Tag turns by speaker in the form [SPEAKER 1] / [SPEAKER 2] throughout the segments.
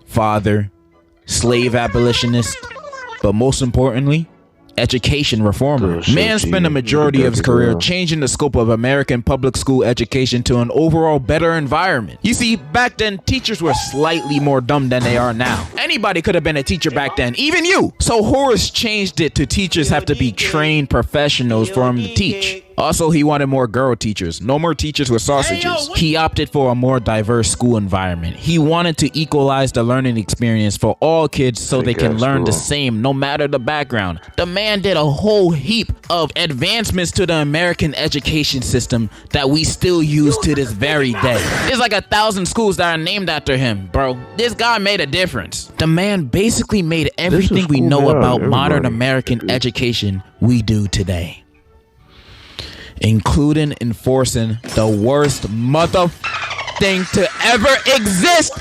[SPEAKER 1] father, slave abolitionist, but most importantly, education reformer. Man spent a majority of his career changing the scope of American public school education to an overall better environment. You see, back then, teachers were slightly more dumb than they are now. Anybody could have been a teacher back then, even you. So Horace changed it to teachers have to be trained professionals for him to teach. Also, he wanted more girl teachers, no more teachers with sausages. He opted for a more diverse school environment. He wanted to equalize the learning experience for all kids so they can learn the same no matter the background. The man did a whole heap of advancements to the American education system that we still use to this very day. There's like 1,000 schools that are named after him, bro. This guy made a difference. The man basically made everything we know about modern American education we do today, including enforcing the worst mother thing to ever exist: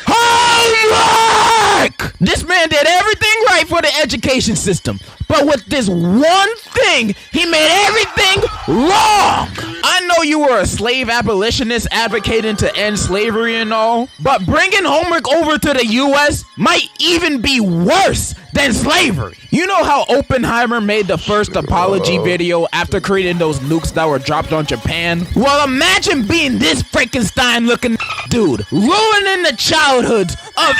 [SPEAKER 1] homework! This man did everything right for the education system, but with this one thing, he made everything wrong. I know you were a slave abolitionist advocating to end slavery and all, but bringing homework over to the U.S. might even be worse than slavery. You know how Oppenheimer made the first apology video after creating those nukes that were dropped on Japan? Well, imagine being this Frankenstein looking dude, ruining the childhoods of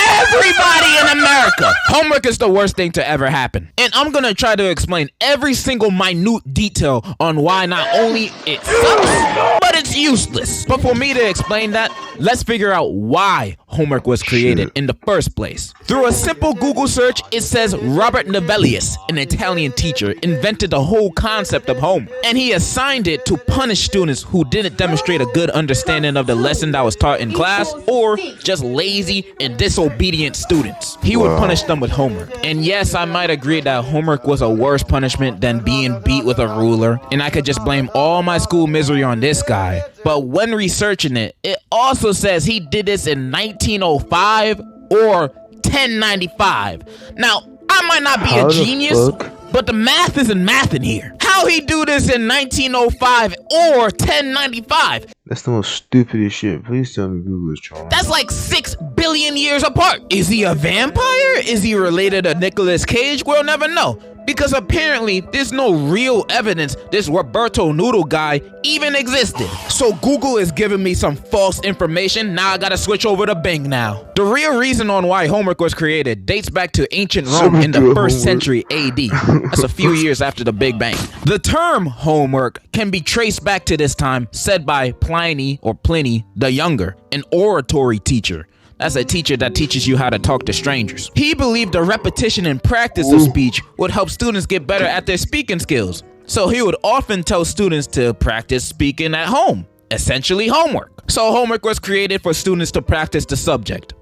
[SPEAKER 1] everybody in America. Homework is the worst thing to ever happen. And I'm gonna try to explain every single minute detail on why not only it sucks, but it's useless. But for me to explain that, let's figure out why homework was created in the first place. Through a simple Google search, it says Robert Novellius, an Italian teacher, invented the whole concept of homework, and he assigned it to punish students who didn't demonstrate a good understanding of the lesson that was taught in class, or just lazy and disobedient students. He would punish them with homework. And yes, I might agree that homework was a worse punishment than being beat with a ruler, and I could just blame all my school misery on this guy. But when researching it, it also says he did this in 1905 or 1095. Now, I might not be a genius, but the math isn't mathin' here. How he do this in 1905 or 1095?
[SPEAKER 2] That's the most stupidest shit. Please tell me Google is trolling.
[SPEAKER 1] That's like 6 billion years apart. Is he a vampire? Is he related to Nicolas Cage? We'll never know, because apparently there's no real evidence this Roberto Noodle guy even existed. So Google is giving me some false information. Now I gotta switch over to Bing now. The real reason on why homework was created dates back to ancient Rome in the 1st century AD. That's a few years after the Big Bang. The term homework can be traced back to this time, said by Pliny or Pliny the Younger, an oratory teacher. That's a teacher that teaches you how to talk to strangers. He believed the repetition and practice of speech would help students get better at their speaking skills. So he would often tell students to practice speaking at home, essentially homework. So homework was created for students to practice the subject.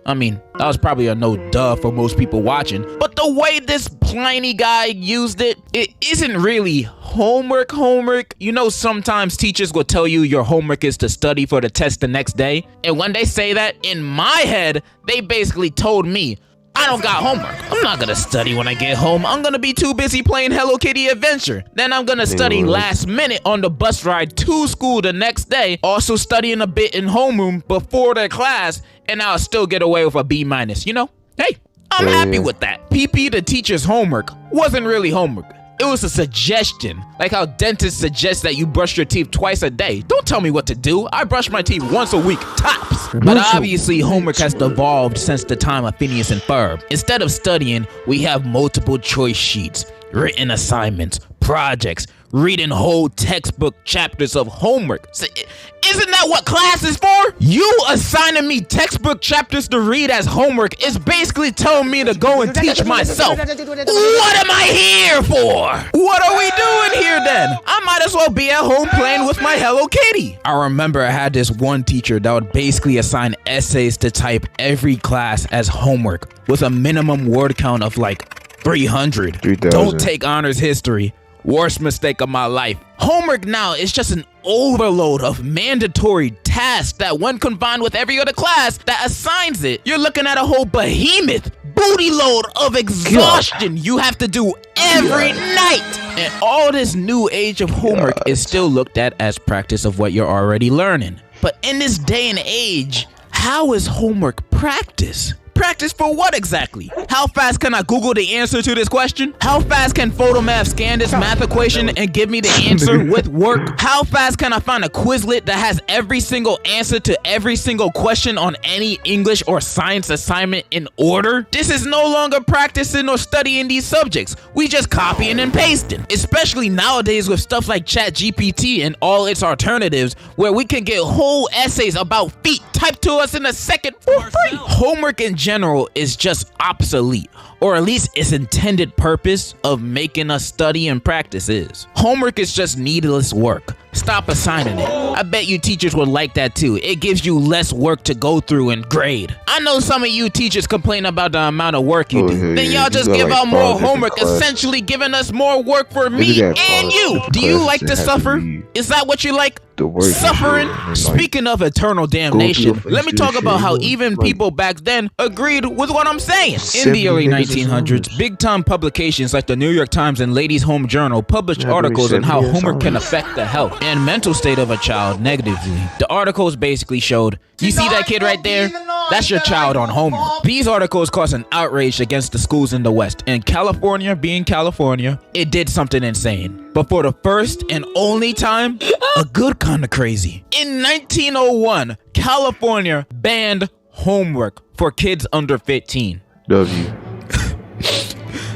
[SPEAKER 1] I mean, that was probably a no duh for most people watching, but the way this Pliny guy used it, it isn't really homework. You know, sometimes teachers will tell you your homework is to study for the test the next day. And when they say that, in my head, they basically told me, I don't got homework. I'm not gonna study when I get home. I'm gonna be too busy playing Hello Kitty Adventure. Then I'm gonna study last minute on the bus ride to school the next day, also studying a bit in homeroom before the class, and I'll still get away with a B-. You know? Hey, I'm happy with that. PP, the teacher's homework, wasn't really homework. It was a suggestion, like how dentists suggest that you brush your teeth twice a day. Don't tell me what to do. I brush my teeth once a week, tops. But obviously, homework has devolved since the time of Phineas and Ferb. Instead of studying, we have multiple choice sheets, written assignments, projects, reading whole textbook chapters of homework. Isn't that what class is for? You assigning me textbook chapters to read as homework is basically telling me to go and teach myself. What am I here for? What are we doing here then? I might as well be at home playing with my Hello Kitty. I remember I had this one teacher that would basically assign essays to type every class as homework with a minimum word count of like 300.
[SPEAKER 2] 3,000.
[SPEAKER 1] Don't take honors history. Worst mistake of my life. Homework now is just an overload of mandatory tasks that when combined with every other class that assigns it, you're looking at a whole behemoth booty load of exhaustion you have to do every night. And all this new age of homework is still looked at as practice of what you're already learning. But in this day and age, how is homework practice? Practice for what exactly? How fast can I Google the answer to this question? How fast can Photomath scan this math equation and give me the answer with work? How fast can I find a Quizlet that has every single answer to every single question on any English or science assignment in order? This is no longer practicing or studying these subjects. We just copying and pasting. Especially nowadays with stuff like ChatGPT and all its alternatives, where we can get whole essays about feet typed to us in a second for free. Homework in general is just obsolete, or at least its intended purpose of making us study and practice is. Homework is just needless work. Stop assigning it. I bet you teachers would like that too. It gives you less work to go through and grade. I know some of you teachers complain about the amount of work you do. Then y'all just give out more homework, essentially giving us more work for me and you. Do you like to suffer? Is that what you like? Suffering? Speaking of eternal damnation, let me talk about how even people back then agreed with what I'm saying. In the early 1900s, big-time publications like the New York Times and Ladies' Home Journal published articles on how homework can affect the health and mental state of a child negatively. The articles basically showed, you see that kid right there? That's your child on homework. These articles caused an outrage against the schools in the West, and California, being California, it did something insane. But for the first and only time, a good kind of crazy. In 1901, California banned homework for kids under 15.
[SPEAKER 2] W.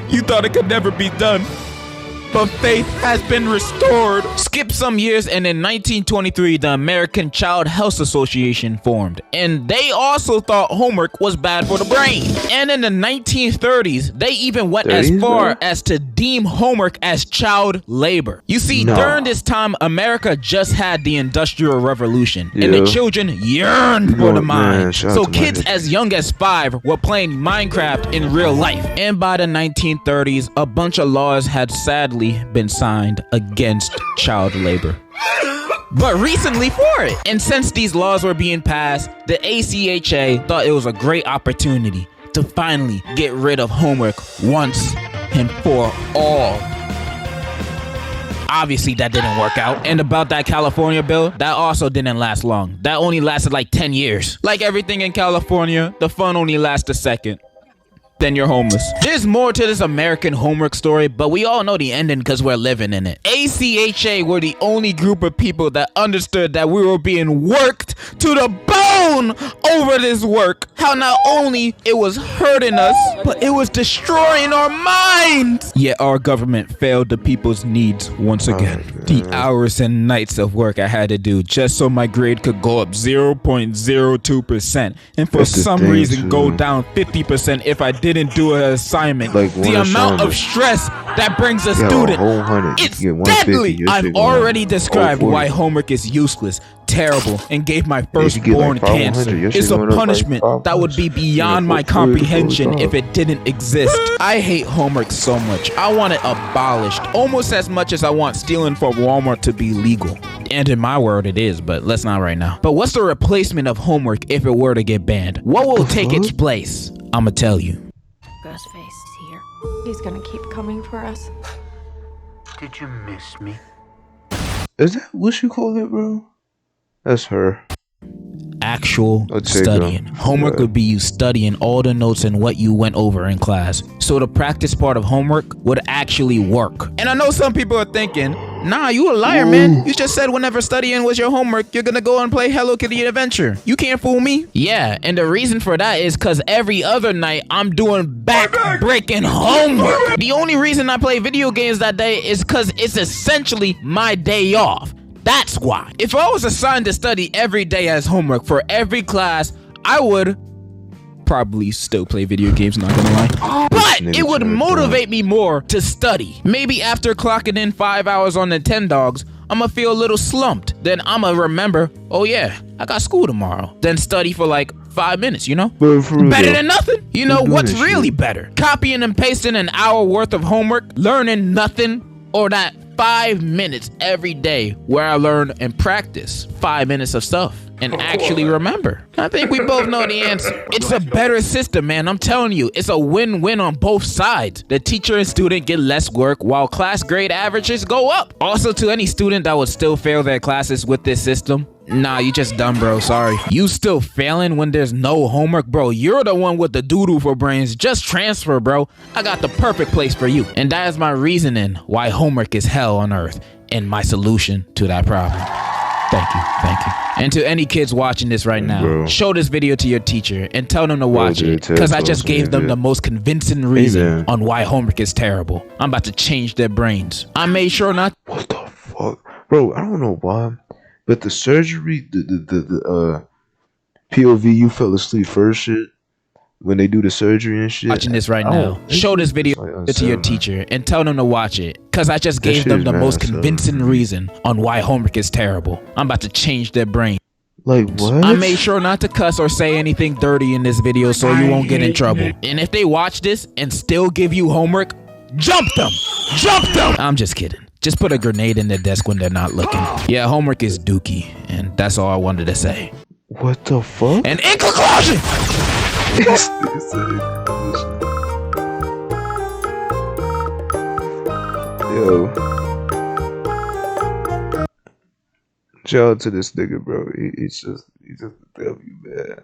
[SPEAKER 1] You thought it could never be done, but faith has been restored. Skip some years, and in 1923, the American Child Health Association formed, and they also thought homework was bad for the brain. And in the 1930s, they even went as far as to deem homework as child labor. You see, during this time, America just had the Industrial Revolution, and the children yearned for the mind. So kids as young as 5 were playing Minecraft in real life. And by the 1930s, a bunch of laws had sadly been signed against child labor, but recently for it. And since these laws were being passed, the ACHA thought it was a great opportunity to finally get rid of homework once and for all. Obviously that didn't work out. And about that California bill, that also didn't last long. That only lasted like 10 years. Like everything in California, the fun only lasts a second. Then you're homeless. There's more to this American homework story, but we all know the ending because we're living in it. ACHA were the only group of people that understood that we were being worked to the bone over this work. How not only it was hurting us, but it was destroying our minds. Yet our government failed the people's needs once again. The hours and nights of work I had to do just so my grade could go up 0.02% and for some reason go down 50% if I didn't do an assignment. The amount of stress that brings a student, it's deadly. I've already described why homework is useless, terrible, and gave my firstborn cancer. It's a punishment that would be beyond my comprehension if it didn't exist. I hate homework so much. I want it abolished almost as much as I want stealing from Walmart to be legal. And in my world it is, but let's not right now. But what's the replacement of homework if it were to get banned? What will take its place? I'ma tell you.
[SPEAKER 3] Ghostface is here. He's gonna keep coming for us.
[SPEAKER 4] Did you miss me?
[SPEAKER 2] Is that what you call it, bro? That's her.
[SPEAKER 1] Actual studying. Homework would be you studying all the notes and what you went over in class. So the practice part of homework would actually work. And I know some people are thinking, nah, you a liar, man. You just said whenever studying was your homework, you're gonna go and play Hello Kitty Adventure. You can't fool me. Yeah, and the reason for that is because every other night I'm doing back-breaking homework. The only reason I play video games that day is because it's essentially my day off. That's why. If I was assigned to study every day as homework for every class, I would probably still play video games, not gonna lie. But it would motivate me more to study. Maybe after clocking in 5 hours on Nintendogs, I'ma feel a little slumped. Then I'ma remember, oh yeah, I got school tomorrow. Then study for like 5 minutes, you know? Better than nothing. You know what's really better? Copying and pasting an hour worth of homework, learning nothing, or that 5 minutes every day where I learn and practice 5 minutes of stuff. and actually remember? I think we both know the answer. It's a better system, man. I'm telling you, it's a win-win on both sides. The teacher and student get less work while class grade averages go up. Also, to any student that would still fail their classes with this system, nah, you just dumb, bro. Sorry. You still failing when there's no homework, bro. You're the one with the doodle for brains. Just transfer, bro. I got the perfect place for you. And that is my reasoning why homework is hell on earth and my solution to that problem. Thank you. Thank you. And to any kids watching this right now,
[SPEAKER 2] Bro.
[SPEAKER 1] show this video to your teacher and tell them to watch
[SPEAKER 2] dude,
[SPEAKER 1] it, because I
[SPEAKER 2] tell
[SPEAKER 1] just
[SPEAKER 2] us,
[SPEAKER 1] gave them
[SPEAKER 2] man.
[SPEAKER 1] the most convincing reason
[SPEAKER 2] man.
[SPEAKER 1] on why homework is terrible. I'm about to change their brains. I made sure not.
[SPEAKER 2] What the fuck, bro? I don't know why, but the surgery, the POV, you fell asleep first shit when they do the surgery and shit.
[SPEAKER 1] Watching this right
[SPEAKER 2] I
[SPEAKER 1] now,
[SPEAKER 2] don't-
[SPEAKER 1] show this video
[SPEAKER 2] like
[SPEAKER 1] to your
[SPEAKER 2] unsettling.
[SPEAKER 1] teacher and tell them to watch it, because I just
[SPEAKER 2] That
[SPEAKER 1] gave
[SPEAKER 2] shit
[SPEAKER 1] them
[SPEAKER 2] is
[SPEAKER 1] the
[SPEAKER 2] mad
[SPEAKER 1] most
[SPEAKER 2] unsettling.
[SPEAKER 1] convincing reason on why homework is terrible. I'm about to change their brain.
[SPEAKER 2] Like what?
[SPEAKER 1] I made sure not to cuss or say anything dirty in this video so you won't get in trouble. And if they watch this and still give you homework, jump them! Jump them! I'm just kidding. Just put a grenade in their desk when they're not looking. Yeah, homework is dookie, and that's all I wanted to say.
[SPEAKER 2] What the fuck?
[SPEAKER 1] And in conclusion,
[SPEAKER 2] Yo. Shout out to this nigga, bro. He's just a W, man.